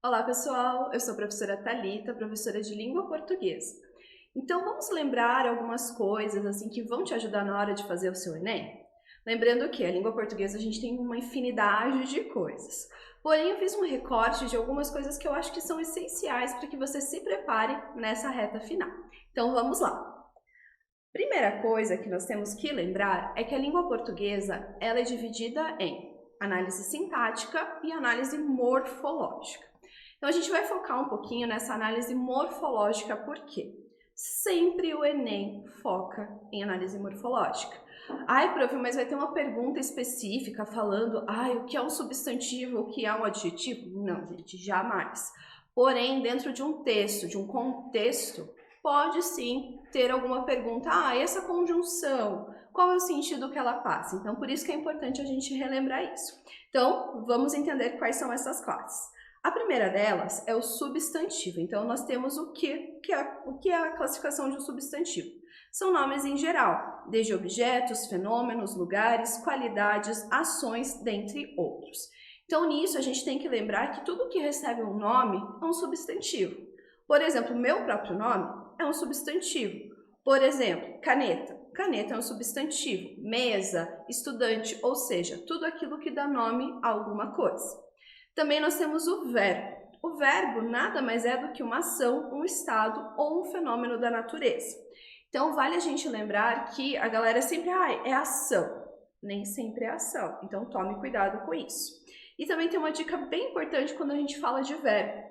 Olá pessoal, eu sou a professora Thalita, professora de língua portuguesa. Então vamos lembrar algumas coisas assim que vão te ajudar na hora de fazer o seu Enem? Lembrando que a língua portuguesa a gente tem uma infinidade de coisas. Porém eu fiz um recorte de algumas coisas que eu acho que são essenciais para que você se prepare nessa reta final. Então vamos lá. Primeira coisa que nós temos que lembrar é que a língua portuguesa ela é dividida em análise sintática e análise morfológica. Então a gente vai focar um pouquinho nessa análise morfológica, porque sempre o Enem foca em análise morfológica. Ai, prof, mas vai ter uma pergunta específica falando, o que é um substantivo, o que é um adjetivo? Não, gente, jamais. Porém, dentro de um texto, de um contexto, pode sim ter alguma pergunta, essa conjunção, qual é o sentido que ela passa? Então, por isso que é importante a gente relembrar isso. Então, vamos entender quais são essas classes. A primeira delas é o substantivo. Então, nós temos o que é a classificação de um substantivo. São nomes em geral, desde objetos, fenômenos, lugares, qualidades, ações, dentre outros. Então, nisso, a gente tem que lembrar que tudo que recebe um nome é um substantivo. Por exemplo, meu próprio nome é um substantivo. Por exemplo, caneta. Caneta é um substantivo. Mesa, estudante, ou seja, tudo aquilo que dá nome a alguma coisa. Também nós temos o verbo. O verbo nada mais é do que uma ação, um estado ou um fenômeno da natureza. Então, vale a gente lembrar que a galera sempre, é ação. Nem sempre é ação. Então, tome cuidado com isso. E também tem uma dica bem importante quando a gente fala de verbo.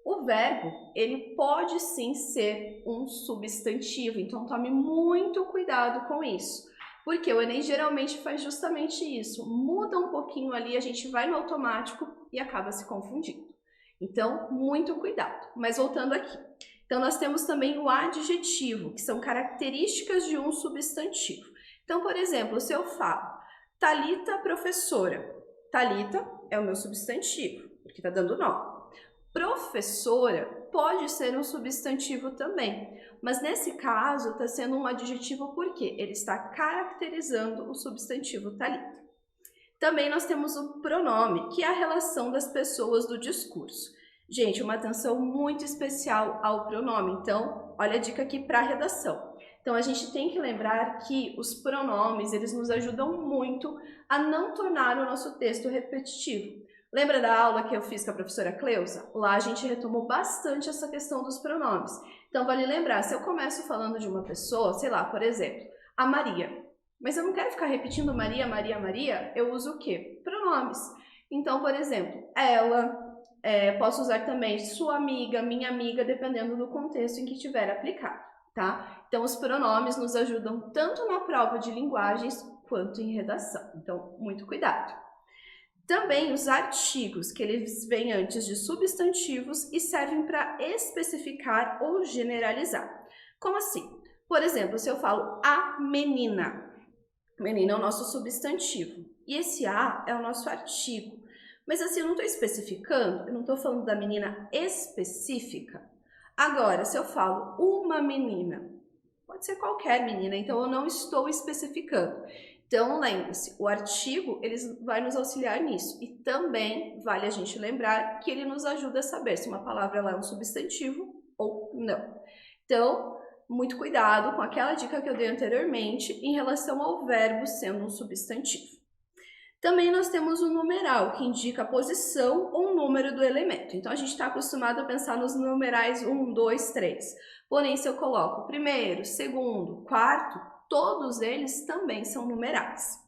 O verbo, ele pode sim ser um substantivo, então tome muito cuidado com isso. Porque o Enem geralmente faz justamente isso, muda um pouquinho ali, a gente vai no automático e acaba se confundindo. Então, muito cuidado. Mas voltando aqui. Então, nós temos também o adjetivo, que são características de um substantivo. Então, por exemplo, se eu falo, Thalita professora. Thalita é o meu substantivo, porque está dando nome. Professora pode ser um substantivo também, mas nesse caso está sendo um adjetivo porque ele está caracterizando o substantivo Thalita. Também nós temos o pronome, que é a relação das pessoas do discurso. Gente, uma atenção muito especial ao pronome, então olha a dica aqui para a redação. Então a gente tem que lembrar que os pronomes, eles nos ajudam muito a não tornar o nosso texto repetitivo. Lembra da aula que eu fiz com a professora Cleusa? Lá a gente retomou bastante essa questão dos pronomes. Então vale lembrar, se eu começo falando de uma pessoa, sei lá, por exemplo, a Maria, mas eu não quero ficar repetindo Maria, Maria, Maria, eu uso o quê? Pronomes. Então, por exemplo, ela, posso usar também sua amiga, minha amiga, dependendo do contexto em que estiver aplicado, tá? Então, os pronomes nos ajudam tanto na prova de linguagens quanto em redação. Então, muito cuidado. Também os artigos, que eles vêm antes de substantivos e servem para especificar ou generalizar. Como assim? Por exemplo, se eu falo a menina, menina é o nosso substantivo e esse a é o nosso artigo. Mas assim, eu não estou especificando, eu não estou falando da menina específica. Agora, se eu falo uma menina, pode ser qualquer menina, então eu não estou especificando. Então, lembre-se, o artigo ele vai nos auxiliar nisso. E também vale a gente lembrar que ele nos ajuda a saber se uma palavra ela é um substantivo ou não. Então, muito cuidado com aquela dica que eu dei anteriormente em relação ao verbo sendo um substantivo. Também nós temos o numeral, que indica a posição ou o número do elemento. Então, a gente está acostumado a pensar nos numerais 1, 2, 3. Porém, se eu coloco primeiro, segundo, quarto, todos eles também são numerais.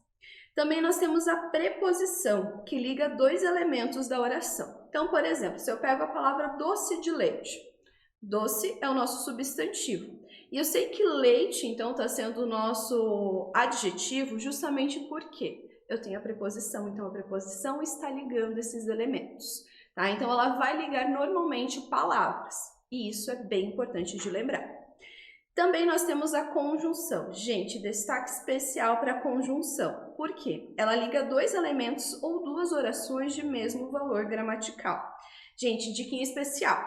Também nós temos a preposição, que liga dois elementos da oração. Então, por exemplo, se eu pego a palavra doce de leite, doce é o nosso substantivo. E eu sei que leite, então, está sendo o nosso adjetivo justamente porque eu tenho a preposição. Então, a preposição está ligando esses elementos. Tá? Então, ela vai ligar normalmente palavras. E isso é bem importante de lembrar. Também nós temos a conjunção. Gente, destaque especial para a conjunção. Por quê? Ela liga dois elementos ou duas orações de mesmo valor gramatical. Gente, diquinha especial.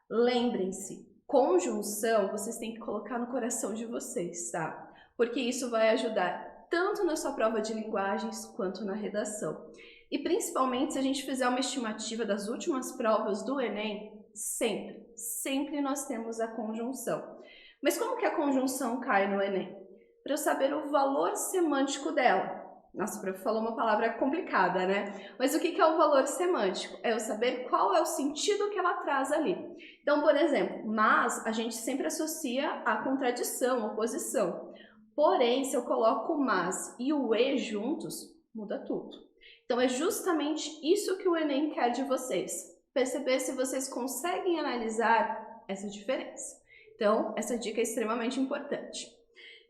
Lembrem-se, conjunção vocês têm que colocar no coração de vocês, tá? Porque isso vai ajudar tanto na sua prova de linguagens quanto na redação. E principalmente se a gente fizer uma estimativa das últimas provas do Enem, sempre nós temos a conjunção. Mas como que a conjunção cai no Enem? Para eu saber o valor semântico dela. Nossa, o prof falou uma palavra complicada, né? Mas o que é o valor semântico? É eu saber qual é o sentido que ela traz ali. Então, por exemplo, mas a gente sempre associa a contradição, oposição. Porém, se eu coloco o mas e o e juntos, muda tudo. Então, é justamente isso que o Enem quer de vocês. Perceber se vocês conseguem analisar essa diferença. Então, essa dica é extremamente importante.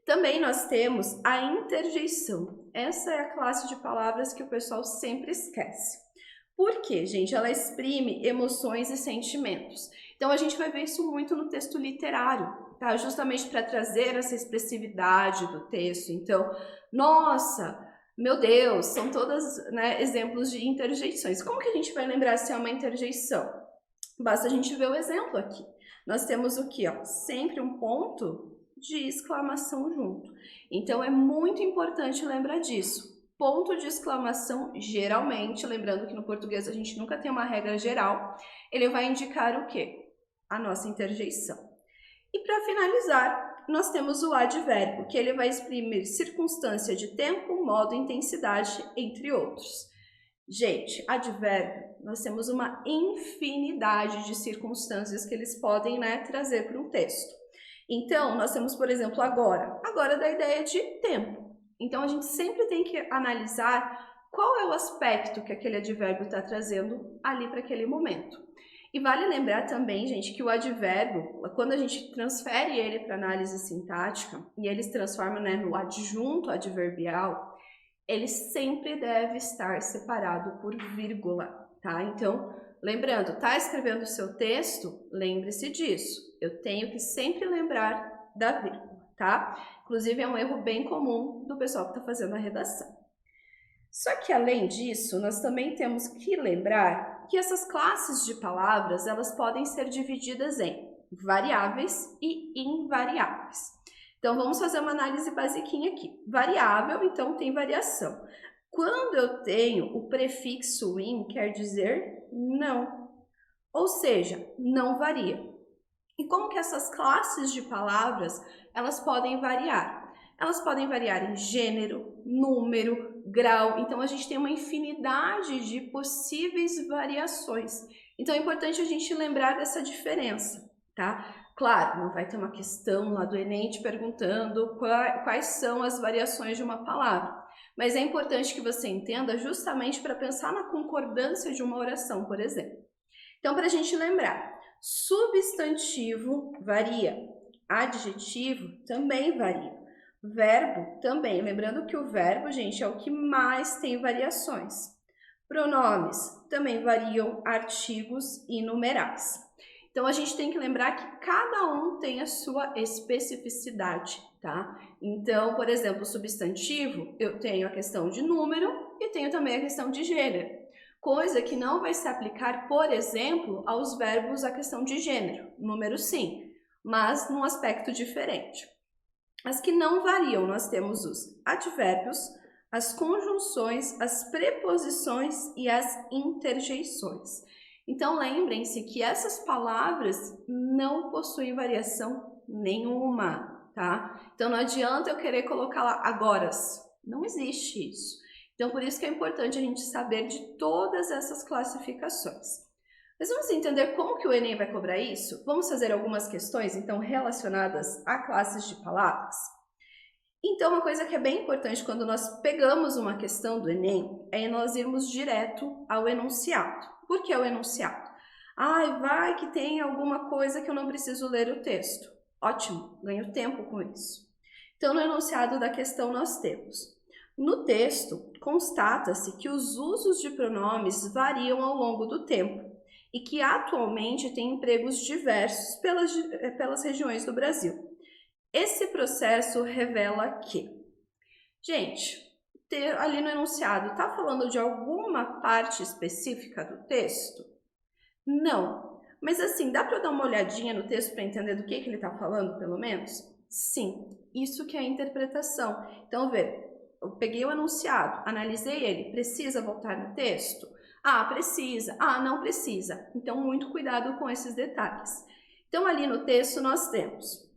Também nós temos a interjeição. Essa é a classe de palavras que o pessoal sempre esquece. Por quê, gente? Ela exprime emoções e sentimentos. Então, a gente vai ver isso muito no texto literário, tá? Justamente para trazer essa expressividade do texto. Então, nossa, meu Deus, são todas, né, exemplos de interjeições. Como que a gente vai lembrar se é uma interjeição? Basta a gente ver o exemplo aqui. Nós temos o quê? Ó, sempre um ponto de exclamação junto. Então, é muito importante lembrar disso. Ponto de exclamação, geralmente, lembrando que no português a gente nunca tem uma regra geral, ele vai indicar o quê? A nossa interjeição. E para finalizar, nós temos o advérbio, que ele vai exprimir circunstância de tempo, modo, intensidade, entre outros. Gente, advérbio, nós temos uma infinidade de circunstâncias que eles podem, né, trazer para um texto. Então, nós temos, por exemplo, agora da ideia de tempo. Então, a gente sempre tem que analisar qual é o aspecto que aquele advérbio está trazendo ali para aquele momento. E vale lembrar também, gente, que o advérbio, quando a gente transfere ele para análise sintática, e ele se transforma, né, no adjunto adverbial, ele sempre deve estar separado por vírgula, tá? Então, lembrando, tá escrevendo o seu texto? Lembre-se disso. Eu tenho que sempre lembrar da vírgula, tá? Inclusive, é um erro bem comum do pessoal que está fazendo a redação. Só que, além disso, nós também temos que lembrar que essas classes de palavras, elas podem ser divididas em variáveis e invariáveis. Então, vamos fazer uma análise basiquinha aqui. Variável, então, tem variação. Quando eu tenho o prefixo in, quer dizer não. Ou seja, não varia. E como que essas classes de palavras, elas podem variar? Elas podem variar em gênero, número, grau. Então, a gente tem uma infinidade de possíveis variações. Então, é importante a gente lembrar dessa diferença, tá? Claro, não vai ter uma questão lá do Enem te perguntando quais são as variações de uma palavra. Mas é importante que você entenda justamente para pensar na concordância de uma oração, por exemplo. Então, para a gente lembrar, substantivo varia, adjetivo também varia, verbo também. Lembrando que o verbo, gente, é o que mais tem variações. Pronomes também variam, artigos e numerais. Então, a gente tem que lembrar que cada um tem a sua especificidade, tá? Então, por exemplo, substantivo, eu tenho a questão de número e tenho também a questão de gênero. Coisa que não vai se aplicar, por exemplo, aos verbos a questão de gênero. Número sim, mas num aspecto diferente. As que não variam, nós temos os advérbios, as conjunções, as preposições e as interjeições. Então, lembrem-se que essas palavras não possuem variação nenhuma, tá? Então, não adianta eu querer colocar lá agoras. Não existe isso. Então, por isso que é importante a gente saber de todas essas classificações. Mas vamos entender como que o Enem vai cobrar isso? Vamos fazer algumas questões, então, relacionadas a classes de palavras? Então, uma coisa que é bem importante quando nós pegamos uma questão do Enem é nós irmos direto ao enunciado. Por que o enunciado? Vai que tem alguma coisa que eu não preciso ler o texto. Ótimo, ganho tempo com isso. Então, no enunciado da questão nós temos: no texto, constata-se que os usos de pronomes variam ao longo do tempo e que atualmente tem empregos diversos pelas regiões do Brasil. Esse processo revela que, gente, ali no enunciado, está falando de alguma parte específica do texto? Não. Mas assim, dá para eu dar uma olhadinha no texto para entender do que ele está falando, pelo menos? Sim, isso que é a interpretação. Então, vê, eu peguei o enunciado, analisei ele, precisa voltar no texto? Ah, precisa. Ah, não precisa. Então, muito cuidado com esses detalhes. Então, ali no texto nós temos,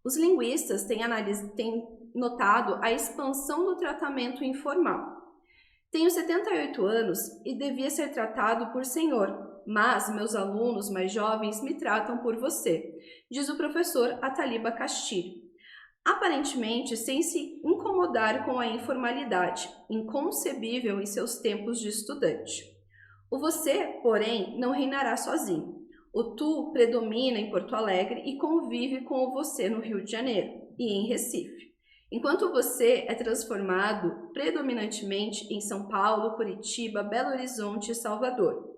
os linguistas têm notado a expansão do tratamento informal. Tenho 78 anos e devia ser tratado por senhor, mas meus alunos mais jovens me tratam por você, diz o professor Ataliba Castilho. Aparentemente sem se incomodar com a informalidade, inconcebível em seus tempos de estudante. O você, porém, não reinará sozinho. O tu predomina em Porto Alegre e convive com o você no Rio de Janeiro e em Recife. Enquanto você é transformado predominantemente em São Paulo, Curitiba, Belo Horizonte e Salvador.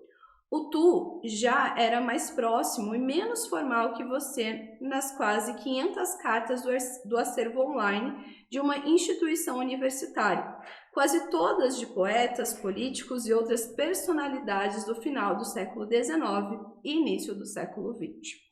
O tu já era mais próximo e menos formal que você nas quase 500 cartas do acervo online de uma instituição universitária, quase todas de poetas, políticos e outras personalidades do final do século XIX e início do século XX.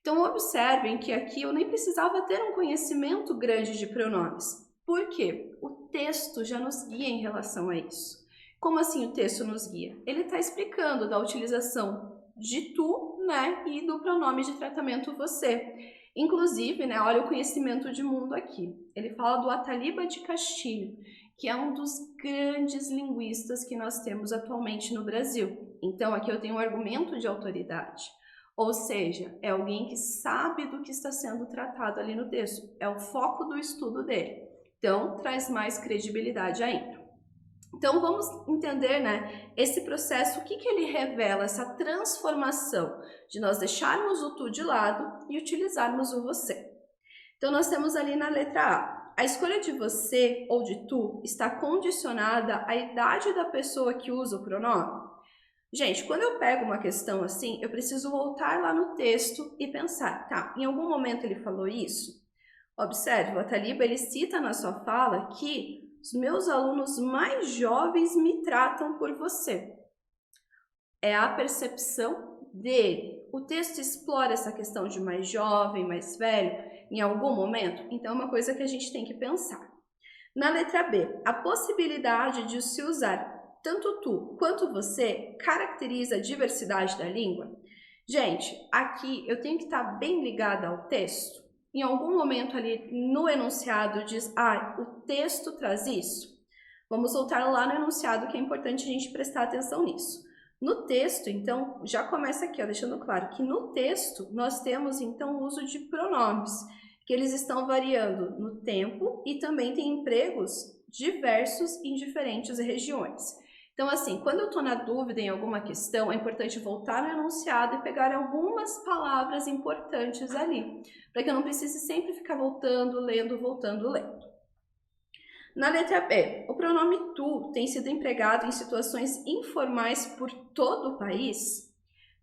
Então, observem que aqui eu nem precisava ter um conhecimento grande de pronomes. Por quê? O texto já nos guia em relação a isso. Como assim o texto nos guia? Ele está explicando da utilização de tu, né, e do pronome de tratamento você. Inclusive, né, olha o conhecimento de mundo aqui. Ele fala do Ataliba de Castilho, que é um dos grandes linguistas que nós temos atualmente no Brasil. Então, aqui eu tenho um argumento de autoridade. Ou seja, é alguém que sabe do que está sendo tratado ali no texto. É o foco do estudo dele. Então, traz mais credibilidade ainda. Então, vamos entender, né, esse processo, o que ele revela, essa transformação de nós deixarmos o tu de lado e utilizarmos o você. Então, nós temos ali na letra A, a escolha de você ou de tu está condicionada à idade da pessoa que usa o pronome. Gente, quando eu pego uma questão assim, eu preciso voltar lá no texto e pensar, tá, em algum momento ele falou isso? Observe, o Ataliba, ele cita na sua fala que os meus alunos mais jovens me tratam por você. É a percepção dele. O texto explora essa questão de mais jovem, mais velho, em algum momento? Então, é uma coisa que a gente tem que pensar. Na letra B, a possibilidade de se usar tanto tu quanto você caracteriza a diversidade da língua? Gente, aqui eu tenho que estar bem ligada ao texto. Em algum momento ali no enunciado diz, o texto traz isso. Vamos voltar lá no enunciado, que é importante a gente prestar atenção nisso. No texto, então, já começa aqui, ó, deixando claro que no texto nós temos, então, o uso de pronomes, que eles estão variando no tempo e também tem empregos diversos em diferentes regiões. Então, assim, quando eu estou na dúvida em alguma questão, é importante voltar no enunciado e pegar algumas palavras importantes ali, para que eu não precise sempre ficar voltando, lendo, voltando, lendo. Na letra B, o pronome tu tem sido empregado em situações informais por todo o país?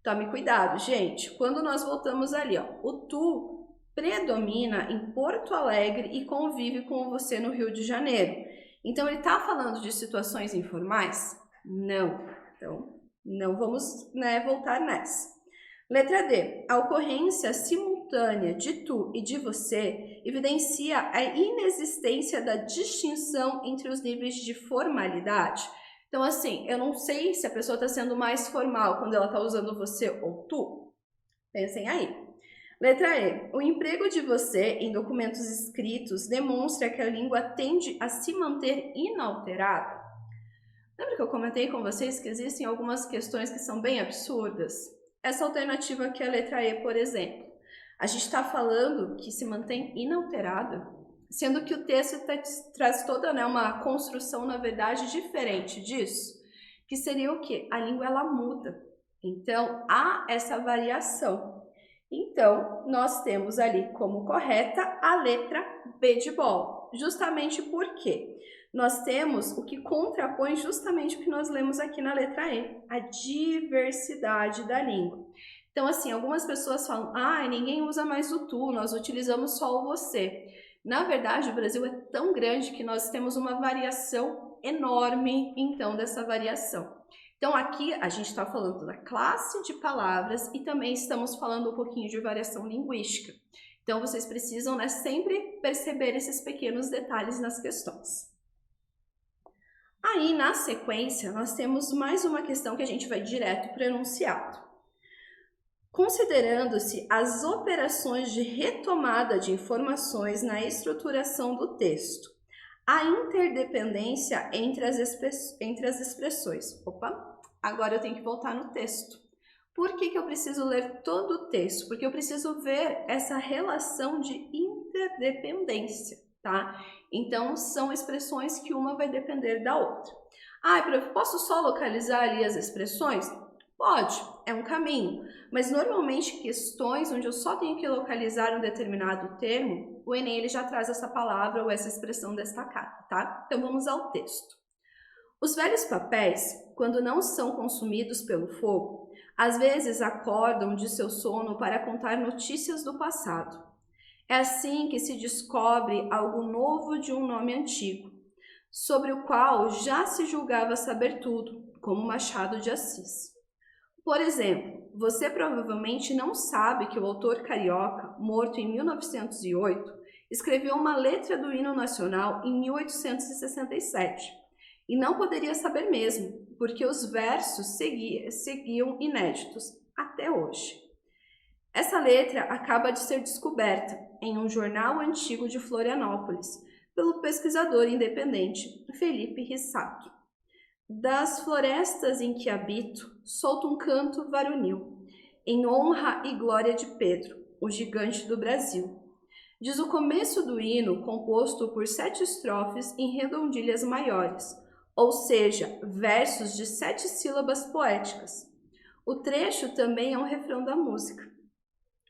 Tome cuidado, gente. Quando nós voltamos ali, ó, o tu predomina em Porto Alegre e convive com você no Rio de Janeiro. Então, ele está falando de situações informais? Não. Então, não vamos, né, voltar nessa. Letra D. A ocorrência simultânea de tu e de você evidencia a inexistência da distinção entre os níveis de formalidade. Então, assim, eu não sei se a pessoa está sendo mais formal quando ela está usando você ou tu. Pensem aí. Letra E. O emprego de você em documentos escritos demonstra que a língua tende a se manter inalterada. Lembra que eu comentei com vocês que existem algumas questões que são bem absurdas? Essa alternativa aqui é a letra E, por exemplo. A gente está falando que se mantém inalterada, sendo que o texto traz toda, né, uma construção, na verdade, diferente disso, que seria o quê? A língua, ela muda. Então, há essa variação. Então, nós temos ali como correta a letra B de bola, justamente porque nós temos o que contrapõe justamente o que nós lemos aqui na letra E, a diversidade da língua. Então, assim, algumas pessoas falam, ninguém usa mais o tu, nós utilizamos só o você. Na verdade, o Brasil é tão grande que nós temos uma variação enorme, então, dessa variação. Então, aqui a gente está falando da classe de palavras e também estamos falando um pouquinho de variação linguística. Então, vocês precisam, né, sempre perceber esses pequenos detalhes nas questões. Aí, na sequência, nós temos mais uma questão que a gente vai direto para o enunciado. Considerando-se as operações de retomada de informações na estruturação do texto, a interdependência entre as expressões. Opa, agora eu tenho que voltar no texto. Por que eu preciso ler todo o texto? Porque eu preciso ver essa relação de interdependência, tá? Então, são expressões que uma vai depender da outra. Ah, prof, posso só localizar ali as expressões? Pode, é um caminho, mas normalmente questões onde eu só tenho que localizar um determinado termo, o Enem ele já traz essa palavra ou essa expressão destacada, tá? Então vamos ao texto. Os velhos papéis, quando não são consumidos pelo fogo, às vezes acordam de seu sono para contar notícias do passado. É assim que se descobre algo novo de um nome antigo, sobre o qual já se julgava saber tudo, como Machado de Assis. Por exemplo, você provavelmente não sabe que o autor carioca, morto em 1908, escreveu uma letra do hino nacional em 1867. E não poderia saber mesmo, porque os versos seguiam inéditos até hoje. Essa letra acaba de ser descoberta em um jornal antigo de Florianópolis, pelo pesquisador independente Felipe Rissac. Das florestas em que habito, solto um canto varonil, em honra e glória de Pedro, o gigante do Brasil. Diz o começo do hino, composto por 7 estrofes em redondilhas maiores, ou seja, versos de 7 sílabas poéticas. O trecho também é um refrão da música.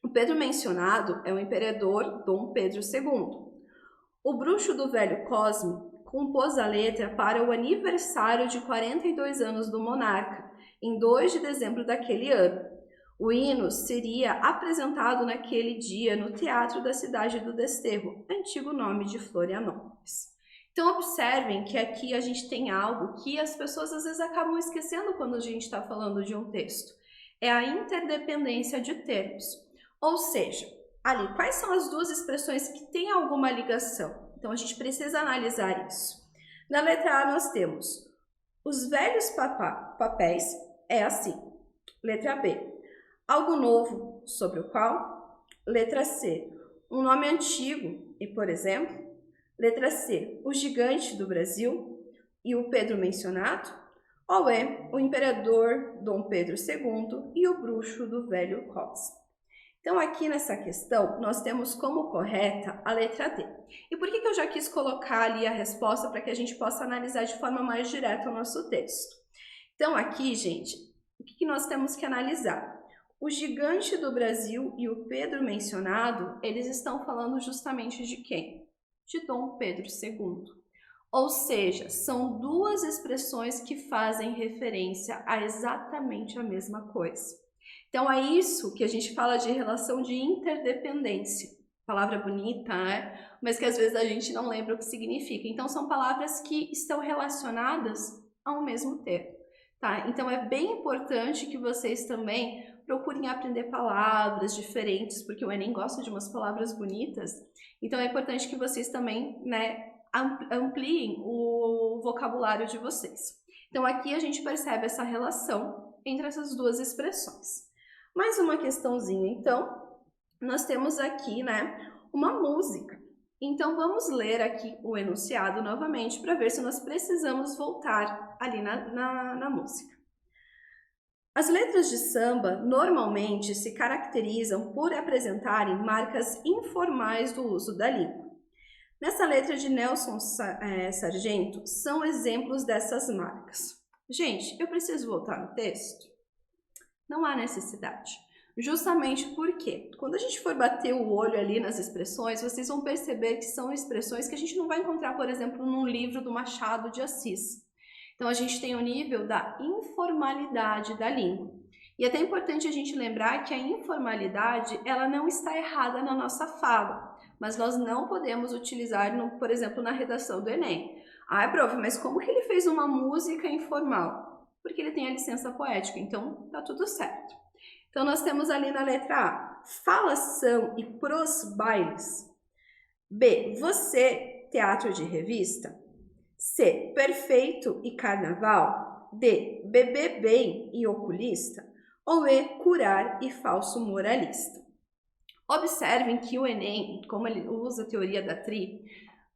O Pedro mencionado é o imperador Dom Pedro II. O bruxo do velho Cosme compôs a letra para o aniversário de 42 anos do monarca, em 2 de dezembro daquele ano. O hino seria apresentado naquele dia no Teatro da Cidade do Desterro, antigo nome de Florianópolis. Então observem que aqui a gente tem algo que as pessoas às vezes acabam esquecendo quando a gente está falando de um texto. É a interdependência de termos. Ou seja, ali, quais são as duas expressões que têm alguma ligação? Então, a gente precisa analisar isso. Na letra A, nós temos os velhos papéis, é assim. Letra B, algo novo, sobre o qual. Letra C, um nome antigo, e por exemplo. Letra C, o gigante do Brasil e o Pedro mencionado. Ou é o imperador Dom Pedro II e o bruxo do velho Cosme. Então, aqui nessa questão, nós temos como correta a letra D. E por que eu já quis colocar ali a resposta para que a gente possa analisar de forma mais direta o nosso texto? Então, aqui, gente, o que nós temos que analisar? O gigante do Brasil e o Pedro mencionado, eles estão falando justamente de quem? De Dom Pedro II. Ou seja, são duas expressões que fazem referência a exatamente a mesma coisa. Então, é isso que a gente fala de relação de interdependência. Palavra bonita, né? Mas que às vezes a gente não lembra o que significa. Então, são palavras que estão relacionadas ao mesmo termo, tá? Então, é bem importante que vocês também procurem aprender palavras diferentes, porque o Enem gosta de umas palavras bonitas. Então, é importante que vocês também, né, ampliem o vocabulário de vocês. Então, aqui a gente percebe essa relação entre essas duas expressões. Mais uma questãozinha, então, nós temos aqui, né, uma música. Então, vamos ler aqui o enunciado novamente para ver se nós precisamos voltar ali na música. As letras de samba normalmente se caracterizam por apresentarem marcas informais do uso da língua. Nessa letra de Nelson Sargento, são exemplos dessas marcas. Gente, eu preciso voltar no texto? Não há necessidade. Justamente porque, quando a gente for bater o olho ali nas expressões, vocês vão perceber que são expressões que a gente não vai encontrar, por exemplo, num livro do Machado de Assis. Então, a gente tem o nível da informalidade da língua. E é até importante a gente lembrar que a informalidade, ela não está errada na nossa fala, mas nós não podemos utilizar, por exemplo, na redação do Enem. Ah, prof, mas como que ele fez uma música informal? Porque ele tem a licença poética, então tá tudo certo. Então, nós temos ali na letra A, falação e pros bailes. B, você, teatro de revista. C, perfeito e carnaval. D, beber bem e oculista. Ou E, curar e falso moralista. Observem que o Enem, como ele usa a teoria da tri,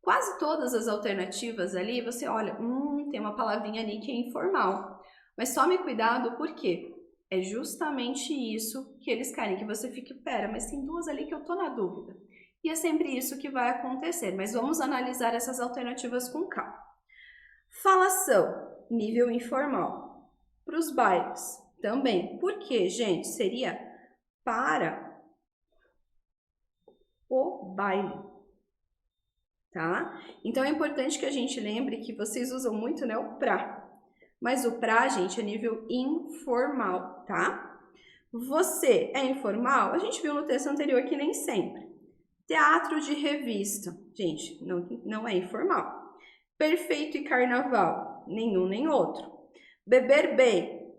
quase todas as alternativas ali, você olha, tem uma palavrinha ali que é informal. Mas tome cuidado, por quê? É justamente isso que eles querem, que você fique, pera, mas tem duas ali que eu tô na dúvida. E é sempre isso que vai acontecer, mas vamos analisar essas alternativas com calma. Falação, nível informal. Para os bailes, também. Por quê, gente? Seria para o baile, tá? Então é importante que a gente lembre que vocês usam muito, né, o pra. Mas o pra, gente, é nível informal, tá? Você é informal? A gente viu no texto anterior que nem sempre. Teatro de revista, gente, não é informal. Perfeito e carnaval, nenhum nem outro. Beber bem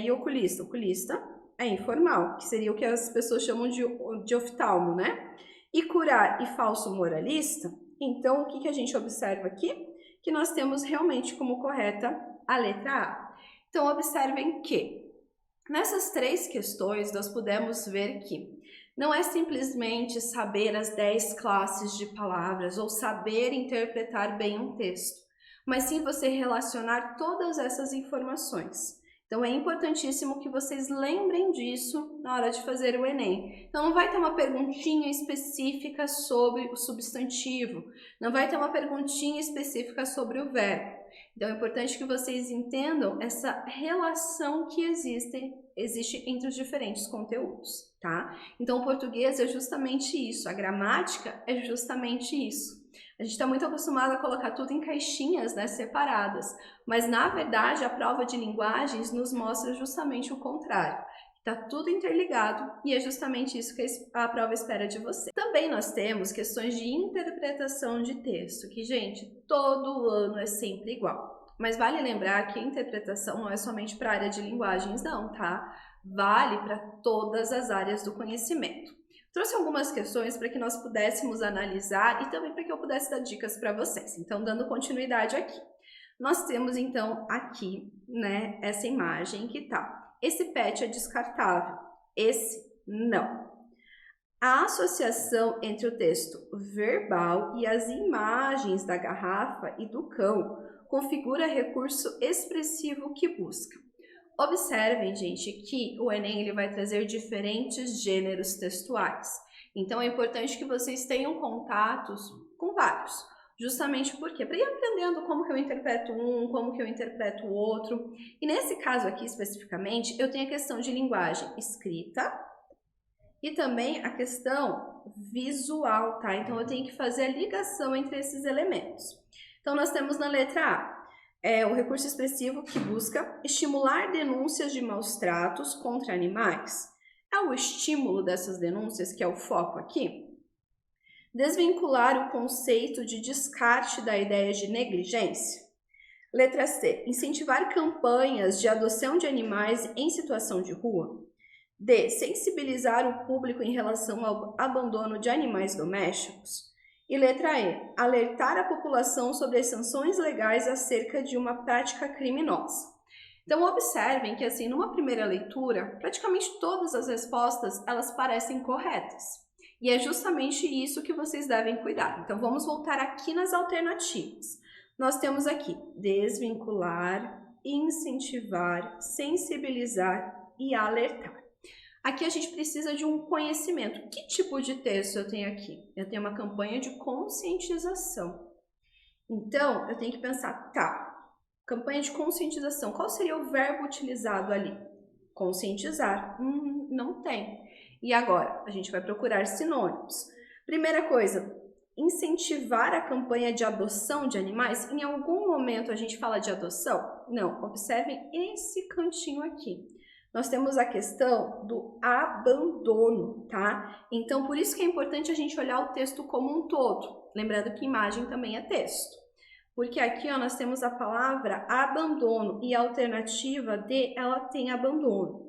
e oculista. Oculista é informal, que seria o que as pessoas chamam de oftalmo, né? E curar e falso moralista, então o que a gente observa aqui? Que nós temos realmente como correta a letra A. Então observem que nessas três questões nós pudemos ver que não é simplesmente saber as 10 classes de palavras ou saber interpretar bem um texto, mas sim você relacionar todas essas informações. Então é importantíssimo que vocês lembrem disso na hora de fazer o Enem. Então não vai ter uma perguntinha específica sobre o substantivo, não vai ter uma perguntinha específica sobre o verbo. Então é importante que vocês entendam essa relação que existe entre os diferentes conteúdos, tá? Então o português é justamente isso, a gramática é justamente isso. A gente está muito acostumado a colocar tudo em caixinhas, né, separadas, mas na verdade a prova de linguagens nos mostra justamente o contrário. Está tudo interligado e é justamente isso que a prova espera de você. Também nós temos questões de interpretação de texto, que, gente, todo ano é sempre igual. Mas vale lembrar que a interpretação não é somente para a área de linguagens, não, tá? Vale para todas as áreas do conhecimento. Trouxe algumas questões para que nós pudéssemos analisar e também para que eu pudesse dar dicas para vocês. Então, dando continuidade aqui. Nós temos, então, aqui, né, essa imagem que tá. Esse PET é descartável, esse não. A associação entre o texto verbal e as imagens da garrafa e do cão configura recurso expressivo que busca. Observem, gente, que o Enem ele vai trazer diferentes gêneros textuais. Então é importante que vocês tenham contatos com vários. Justamente porque para ir aprendendo como que eu interpreto um, como que eu interpreto o outro. E nesse caso aqui especificamente, eu tenho a questão de linguagem escrita e também a questão visual, tá? Então eu tenho que fazer a ligação entre esses elementos. Então nós temos na letra A, o recurso expressivo que busca estimular denúncias de maus tratos contra animais. É o estímulo dessas denúncias que é o foco aqui. Desvincular o conceito de descarte da ideia de negligência. Letra C. Incentivar campanhas de adoção de animais em situação de rua. D. Sensibilizar o público em relação ao abandono de animais domésticos. E letra E. Alertar a população sobre as sanções legais acerca de uma prática criminosa. Então observem que assim, numa primeira leitura, praticamente todas as respostas elas parecem corretas. E é justamente isso que vocês devem cuidar. Então, vamos voltar aqui nas alternativas. Nós temos aqui desvincular, incentivar, sensibilizar e alertar. Aqui a gente precisa de um conhecimento. Que tipo de texto eu tenho aqui? Eu tenho uma campanha de conscientização. Então, eu tenho que pensar, tá, campanha de conscientização, qual seria o verbo utilizado ali? Conscientizar. Não tem. E agora, a gente vai procurar sinônimos. Primeira coisa, incentivar a campanha de adoção de animais. Em algum momento a gente fala de adoção? Não, observem esse cantinho aqui. Nós temos a questão do abandono, tá? Então, por isso que é importante a gente olhar o texto como um todo. Lembrando que imagem também é texto. Porque aqui ó, nós temos a palavra abandono e a alternativa D, ela tem abandono.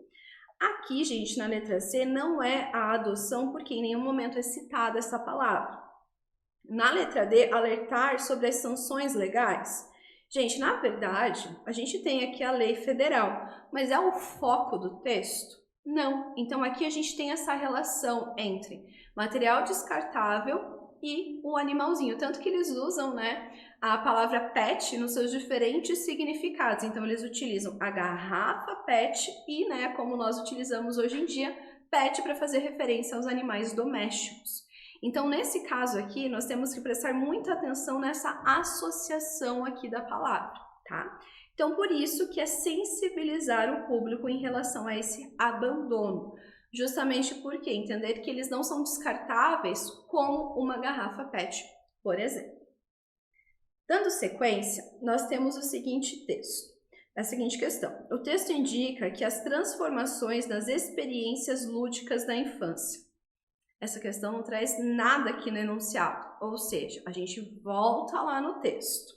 Aqui, gente, na letra C, não é a adoção, porque em nenhum momento é citada essa palavra. Na letra D, alertar sobre as sanções legais. Gente, na verdade, a gente tem aqui a lei federal, mas é o foco do texto? Não. Então, aqui a gente tem essa relação entre material descartável e o animalzinho. Tanto que eles usam, né, a palavra pet nos seus diferentes significados. Então, eles utilizam a garrafa pet e, né, como nós utilizamos hoje em dia, pet para fazer referência aos animais domésticos. Então, nesse caso aqui, nós temos que prestar muita atenção nessa associação aqui da palavra, tá? Então, por isso que é sensibilizar o público em relação a esse abandono. Justamente porque entender que eles não são descartáveis como uma garrafa PET, por exemplo. Dando sequência, nós temos o seguinte texto. A seguinte questão. O texto indica que as transformações nas experiências lúdicas da infância. Essa questão não traz nada aqui no enunciado, ou seja, a gente volta lá no texto.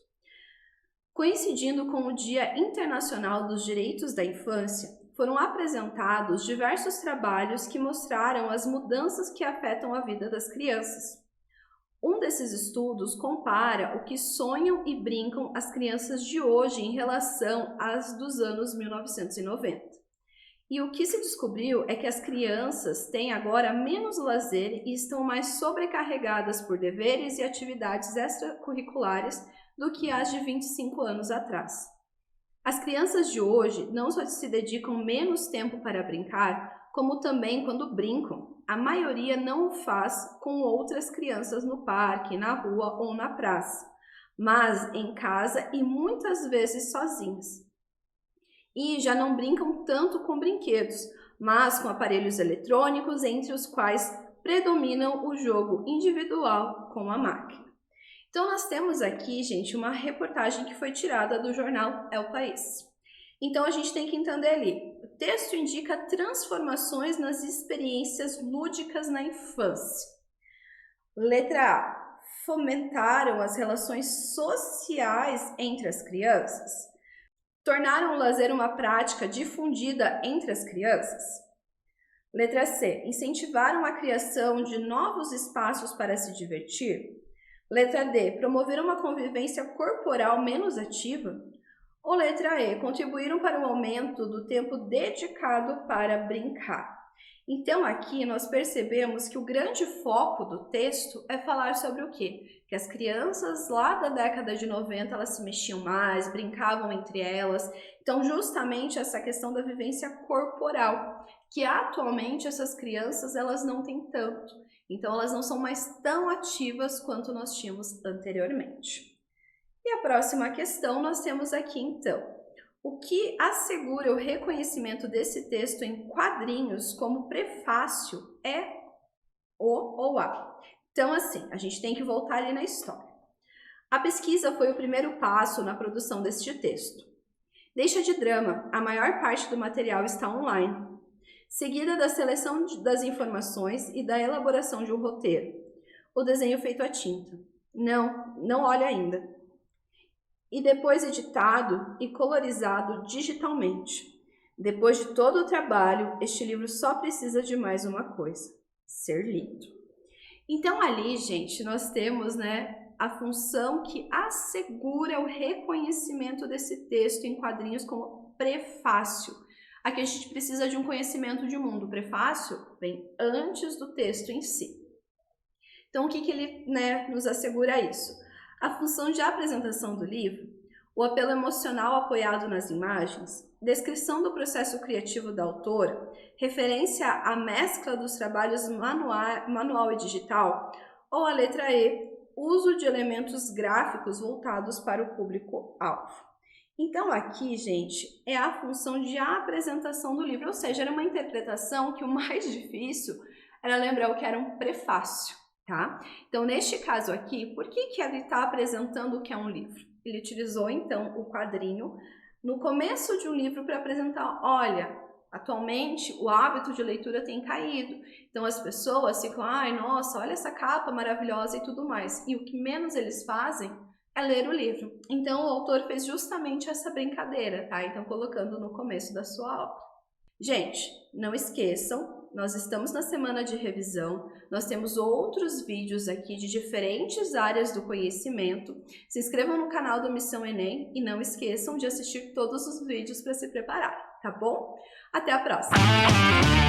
Coincidindo com o Dia Internacional dos Direitos da Infância, foram apresentados diversos trabalhos que mostraram as mudanças que afetam a vida das crianças. Um desses estudos compara o que sonham e brincam as crianças de hoje em relação às dos anos 1990. E o que se descobriu é que as crianças têm agora menos lazer e estão mais sobrecarregadas por deveres e atividades extracurriculares do que as de 25 anos atrás. As crianças de hoje não só se dedicam menos tempo para brincar, como também quando brincam, a maioria não o faz com outras crianças no parque, na rua ou na praça, mas em casa e muitas vezes sozinhas. E já não brincam tanto com brinquedos, mas com aparelhos eletrônicos, entre os quais predominam o jogo individual com a máquina. Então, nós temos aqui, gente, uma reportagem que foi tirada do jornal É o País. Então, a gente tem que entender ali. O texto indica transformações nas experiências lúdicas na infância. Letra A. Fomentaram as relações sociais entre as crianças. Tornaram o lazer uma prática difundida entre as crianças? Letra C. Incentivaram a criação de novos espaços para se divertir? Letra D. Promoveram uma convivência corporal menos ativa? Ou letra E. Contribuíram para o aumento do tempo dedicado para brincar? Então, aqui nós percebemos que o grande foco do texto é falar sobre o quê? Que as crianças lá da década de 90, elas se mexiam mais, brincavam entre elas. Então, justamente essa questão da vivência corporal, que atualmente essas crianças, elas não têm tanto. Então, elas não são mais tão ativas quanto nós tínhamos anteriormente. E a próxima questão nós temos aqui, então. O que assegura o reconhecimento desse texto em quadrinhos como prefácio é o ou a. Então, assim, a gente tem que voltar ali na história. A pesquisa foi o primeiro passo na produção deste texto. Deixa de drama, a maior parte do material está online, seguida da seleção das informações e da elaboração de um roteiro. O desenho feito à tinta. Não olha ainda. E depois editado e colorizado digitalmente. Depois de todo o trabalho, este livro só precisa de mais uma coisa: ser lido. Então ali, gente, nós temos, né, a função que assegura o reconhecimento desse texto em quadrinhos como prefácio. Aqui a gente precisa de um conhecimento de mundo. O prefácio vem antes do texto em si. Então, o que ele, né, nos assegura isso? A função de apresentação do livro, o apelo emocional apoiado nas imagens, descrição do processo criativo da autora, referência à mescla dos trabalhos manual e digital, ou a letra E, uso de elementos gráficos voltados para o público-alvo. Então aqui, gente, é a função de apresentação do livro, ou seja, era uma interpretação que o mais difícil era lembrar o que era um prefácio. Tá? Então, neste caso aqui, por que ele está apresentando o que é um livro? Ele utilizou, então, o quadrinho no começo de um livro para apresentar, olha, atualmente o hábito de leitura tem caído. Então, as pessoas ficam, ai, nossa, olha essa capa maravilhosa e tudo mais. E o que menos eles fazem é ler o livro. Então, o autor fez justamente essa brincadeira, tá? Então, colocando no começo da sua obra. Gente, não esqueçam nós estamos na semana de revisão, nós temos outros vídeos aqui de diferentes áreas do conhecimento. Se inscrevam no canal do Missão Enem e não esqueçam de assistir todos os vídeos para se preparar, tá bom? Até a próxima!